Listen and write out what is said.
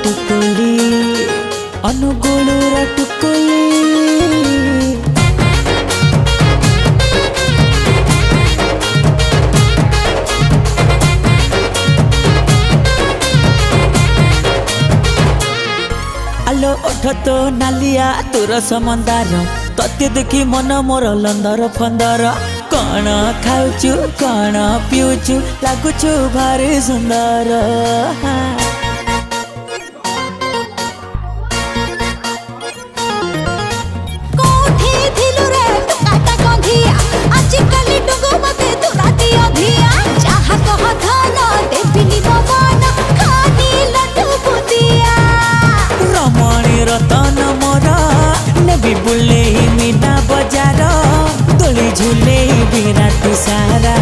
टुकुली अनुगुल टुकुली आलो ओठ तो नालिया तोर समंदार तते देखी मन मोर लंदर फंदर कण खाऊचु कण पिउचु लागुचु भारी सुंदर रमणी रतन मोर नेबी बुले मीना बजार दोली झूले विराट सारा।